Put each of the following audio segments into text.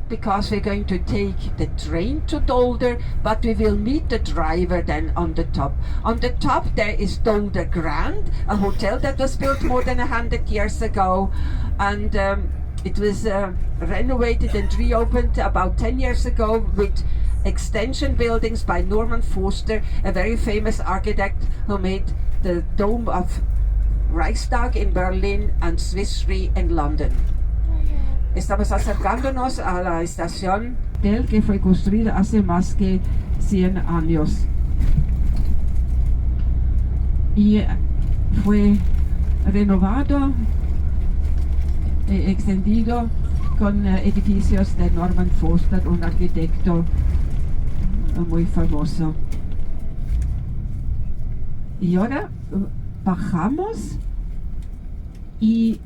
because we're going to take the train to Dolder, but we will meet the driver then on the top. On the top there is Dolder Grand, a hotel that was built more than 100 years ago, and it was renovated and reopened about 10 years ago with extension buildings by Norman Foster, a very famous architect who made the Dome of Reichstag in Berlin and Swiss Re in London. Estamos acercándonos a la estación del que fue construida hace más que 100 años y fue renovado e extendido con edificios de Norman Foster, un arquitecto muy famoso. Y ahora bajamos y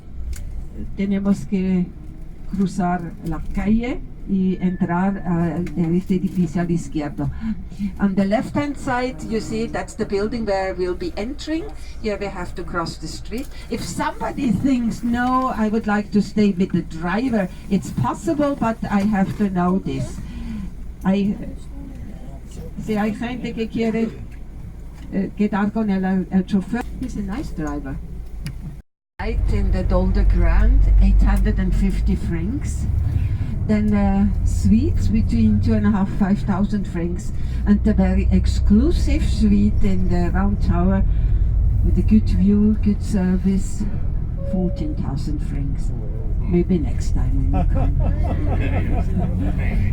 tenemos que cruzar la calle y entrar a este edificio a la izquierda. On the left hand side you see that's the building where we'll be entering. Here we have to cross the street. If somebody thinks, no, I would like to stay with the driver, it's possible, but I have to know this. Si hay gente que quiere quedar con el chofer, he's a nice driver. Right in the Dolder Grand, 850 francs. Then suites between 2,500 5,000 francs, and the very exclusive suite in the round tower with a good view, good service, 14,000 francs. Maybe next time when you come.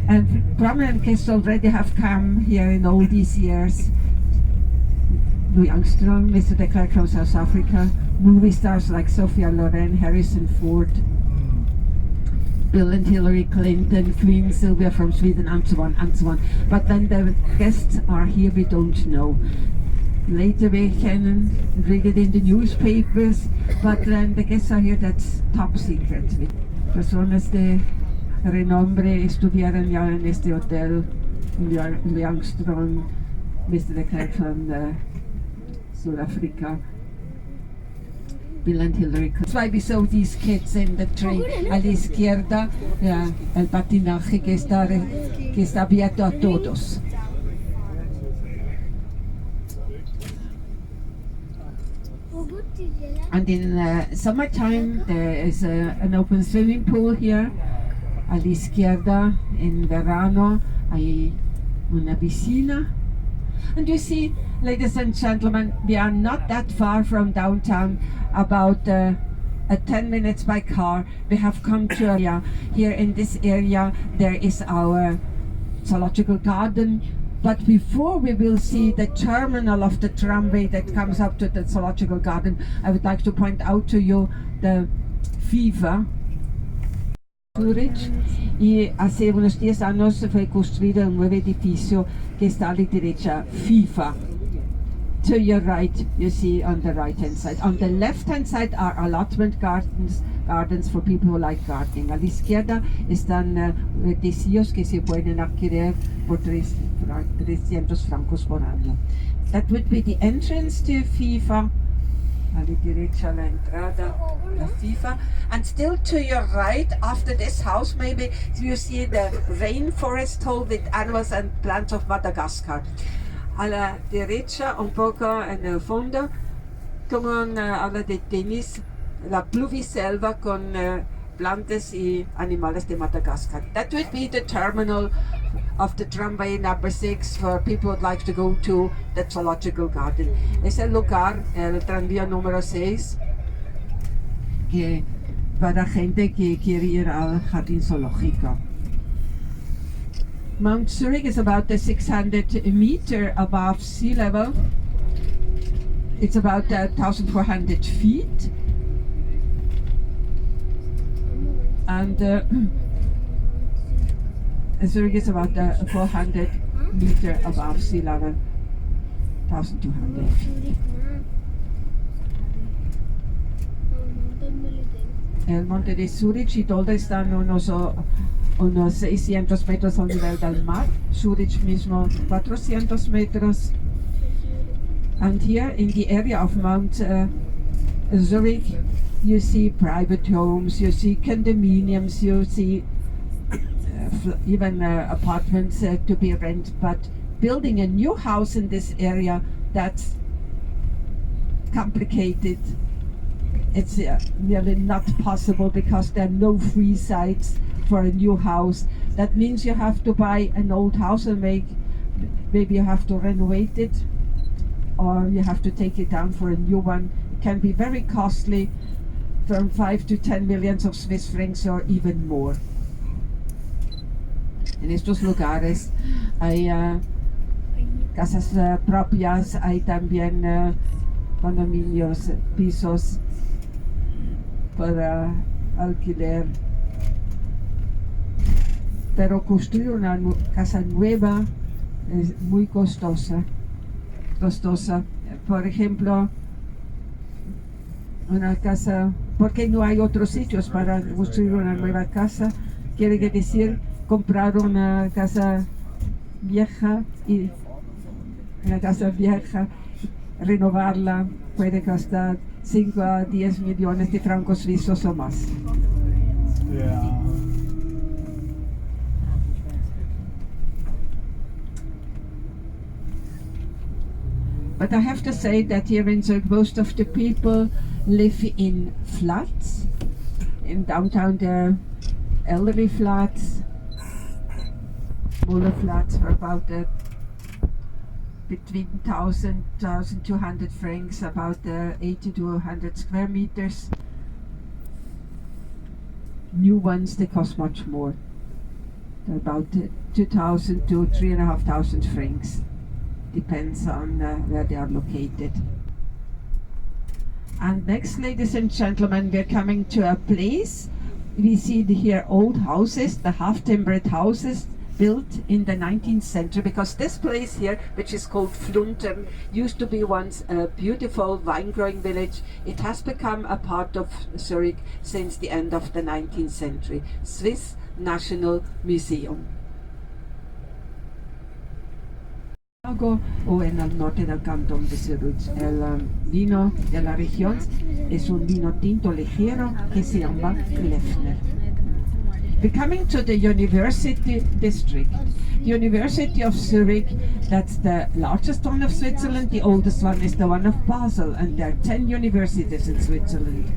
And prominent guests already have come here in all these years. Louis Armstrong, Mr. de Klerk from South Africa, movie stars like Sophia Loren, Harrison Ford, Bill and Hillary Clinton, Queen Sylvia from Sweden, and so on, and so on. But when the guests are here, we don't know. Later we can read it in the newspapers, but when the guests are here, that's top secret. Personas de renombre estuvieron ya en este hotel, Louis Armstrong, Mr. de Klerk from South Africa, Bill and Hillary. That's why we saw these kids in the train. A la izquierda, el patinaje que está abierto a todos. And in summertime there is an open swimming pool here. A la izquierda, in verano, hay una piscina. And you see, ladies and gentlemen, we are not that far from downtown, about 10 minutes by car. We have come to area. Here in this area there is our zoological garden, but before we will see the terminal of the tramway that comes up to the zoological garden, I would like to point out to you the FIFA Zurich, y hace unos 10 años fue construido un nuevo edificio que está a la derecha, FIFA. To your right, you see on the right hand side. On the left hand side are allotment gardens for people who like gardening. A la izquierda están edificios que se pueden adquirir por 300 francos por año. That would be the entrance to FIFA. A la derecha la entrada, la FIFA. And still to your right, after this house, maybe you see the rainforest hole with animals and plants of Madagascar. A la derecha, un poco en el fondo, como a la de tenis, la pluviselva con plantas y animales de Madagascar. That would be the terminal of the tramway number 6 for people who would like to go to the zoological garden. Es el lugar, el tranvía número 6, que para gente que quiere ir al jardín zoológico. Mount Zurich is about 600 meters above sea level. It's about 1,400 feet. And Zurich is about 400 meters above sea level, 1,200. El monte de Zurich y Dolder están unos 600 metros al nivel del mar. Zurich mismo 400 metros. And here in the area of Mount Zurich, you see private homes, you see condominiums, you see even apartments to be rent, but building a new house in this area, that's complicated. It's nearly not possible because there are no free sites for a new house. That means you have to buy an old house and maybe you have to renovate it, or you have to take it down for a new one. It can be very costly, from 5 to 10 millions of Swiss francs or even more. En estos lugares hay casas propias, hay también condominios, pisos para alquiler. Pero construir una casa nueva es muy costosa. Por ejemplo, una casa, porque no hay otros sitios para construir una nueva casa, quiere decir comprar una casa vieja, y una casa vieja, renovarla puede costar 5 a 10 millones de francos suizos o más. Yeah. But I have to say that here in Zurich, most of the people live in flats. In downtown, there are elderly flats, smaller flats for about between 1,200 francs, about 80 to 100 square meters. New ones, they cost much more. They're about 2,000 to 3,500 francs. Depends on where they are located. And next, ladies and gentlemen, we're coming to a place. We see here old houses, the half-timbered houses built in the 19th century, because this place here, which is called Fluntern, used to be once a beautiful wine-growing village. It has become a part of Zurich since the end of the 19th century. Swiss National Museum. O en el norte del cantón de Zurich. El vino de la región es un vino tinto ligero que se llama Kleffner. We're coming to the University District. The University of Zurich, that's the largest one of Switzerland. The oldest one is the one of Basel, and there are 10 universities in Switzerland.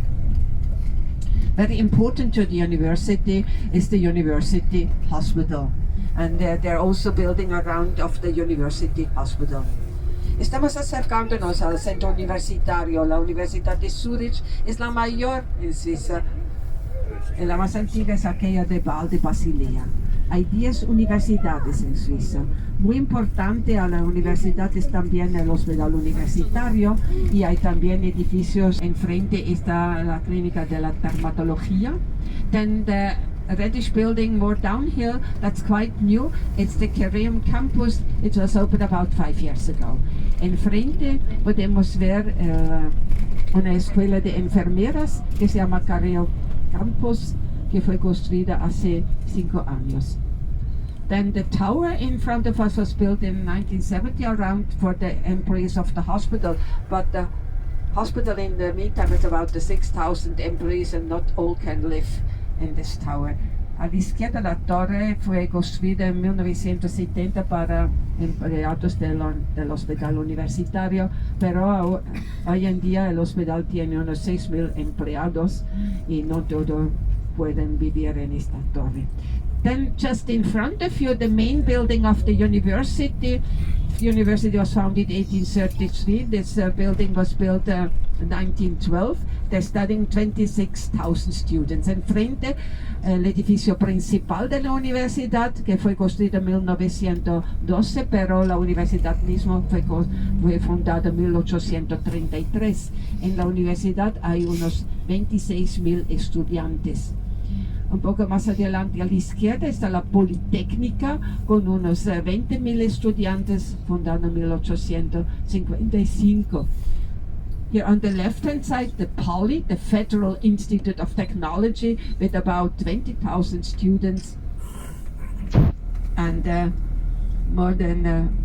Very important to the university is the University Hospital. And they're also building around of the University Hospital. Estamos acercándonos al centro universitario. La Universidad de Zurich es la mayor en Suiza. La más antigua es aquella de Val de Basilea. Hay 10 universidades en Suiza. Muy importante a la universidad es también el hospital universitario, y hay también edificios. Enfrente está la clínica de la dermatología. Then the reddish building more downhill, that's quite new. It's the Carium campus. It was opened about 5 years ago. Enfrente podemos ver una escuela de enfermeras que se llama Carium campus, que fue construida hace 5 años. Then the tower in front of us was built in 1970 around for the employees of the hospital, but the hospital in the meantime is about 6,000 employees, and not all can live in this tower. A la izquierda la torre fue construida en 1970 para empleados del hospital universitario, pero hoy en día el hospital tiene unos 6,000 empleados y no todos pueden vivir en esta torre. Then just in front of you, the main building of the university. The university was founded in 1833. This building was built in 1912. They're studying 26,000 students. Enfrente, el edificio principal de la universidad, que fue construido en 1912, pero la universidad misma fue fundada en 1833. En la universidad hay unos 26,000 estudiantes. Un poco más adelante a la izquierda está la Politécnica, con unos 20,000 estudiantes, fundada en 1855. Here on the left-hand side, the Poly, the Federal Institute of Technology, with about 20,000 students and more than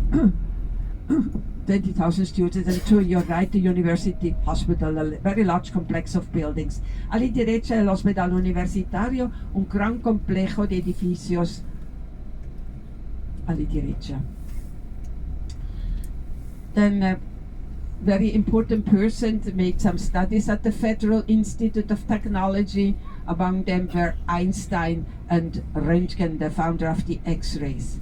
20,000 students. And to your right, the University Hospital, a very large complex of buildings. A la derecha, el Hospital Universitario, un gran complejo de edificios alle derecha. Then a very important person made some studies at the Federal Institute of Technology. Among them were Einstein and Röntgen, the founder of the X-rays.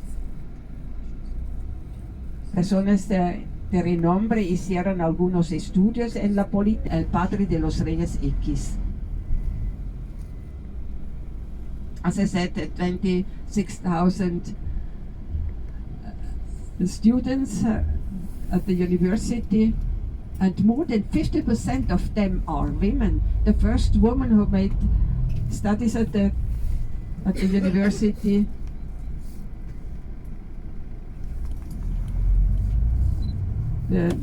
Personas de renombre hicieron algunos estudios en la política, el padre de los reyes X. As I said, 26,000 students at the university, and more than 50% of them are women. The first woman who made studies at the university the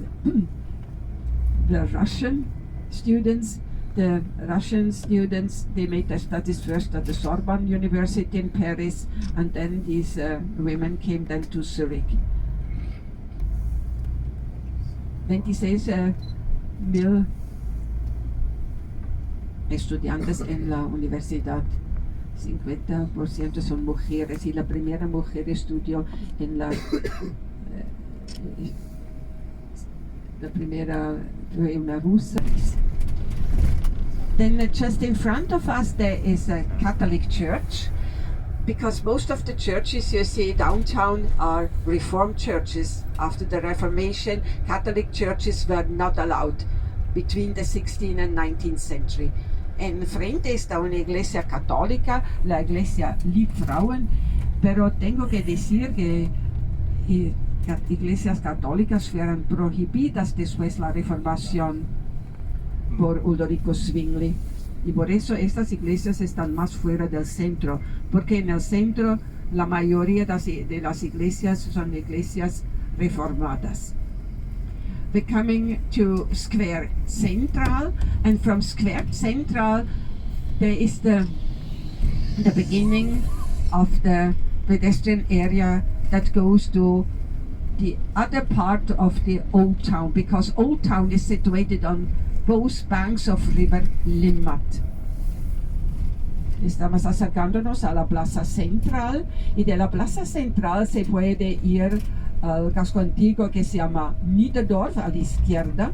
Russian students. The Russian students, they made their studies first at the Sorbonne University in Paris, and then these women came then to Zurich. 26,000 estudiantes en la universidad. 50% son mujeres, y la primera mujer estudió en la primera fue una rusa. Then just in front of us there is a Catholic church, because most of the churches you see downtown are Reformed churches. After the Reformation, Catholic churches were not allowed between the 16th and 19th century. Enfrente está una iglesia católica, la iglesia Lieb Frauen, pero tengo que decir que iglesias católicas fueron prohibidas después de la Reformación por Ulrico Zwingli, y por eso estas iglesias están más fuera del centro, porque en el centro la mayoría de las iglesias son iglesias reformadas. We're coming to Square Central, and from Square Central there is the beginning of the pedestrian area that goes to the other part of the Old Town, because Old Town is situated on both banks of River Limmat. Estamos acercándonos a la Plaza Central, y de la Plaza Central se puede ir al casco antiguo que se llama Niederdorf a la izquierda,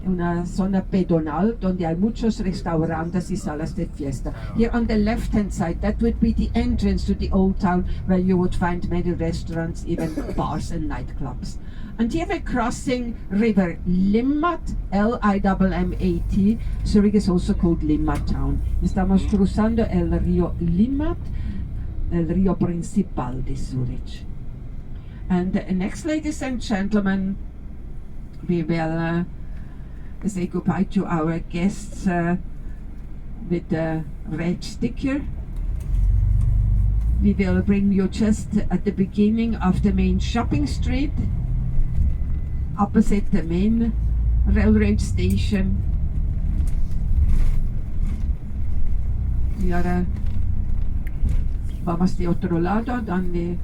una zona pedonal donde hay muchos restaurantes y salas de fiesta. Here on the left hand side, that would be the entrance to the Old Town, where you would find many restaurants, even bars and nightclubs. And here we're crossing River Limmat, L-I-M-M-A-T. Zurich is also called Limmat Town. Estamos cruzando el río Limmat, el río principal de Zurich. And next, ladies and gentlemen, we will say goodbye to our guests with the red sticker. We will bring you just at the beginning of the main shopping street, opposite the main railroad station. Y ahora vamos de otro lado, donde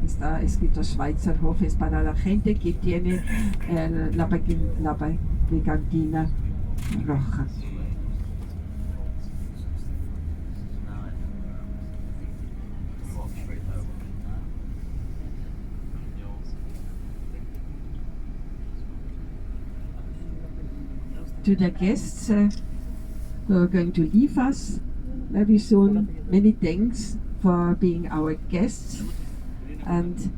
está escrito Schweizerhof. Es para la gente que tiene la cantina roja. To the guests who are going to leave us very soon, many thanks for being our guests, and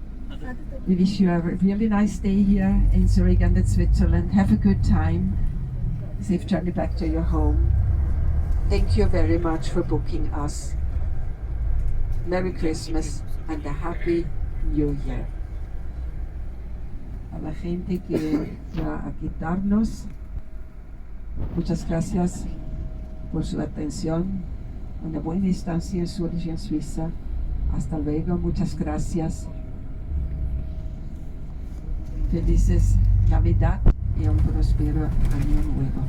we wish you a really nice day here in Zurich and in Switzerland. Have a good time. Safe journey back to your home. Thank you very much for booking us. Merry Christmas and a Happy New Year. A la gente que va a quitarnos, muchas gracias por su atención. Una buena estancia en Zurich, en Suiza. Hasta luego, muchas gracias. Felices Navidad y un próspero año nuevo.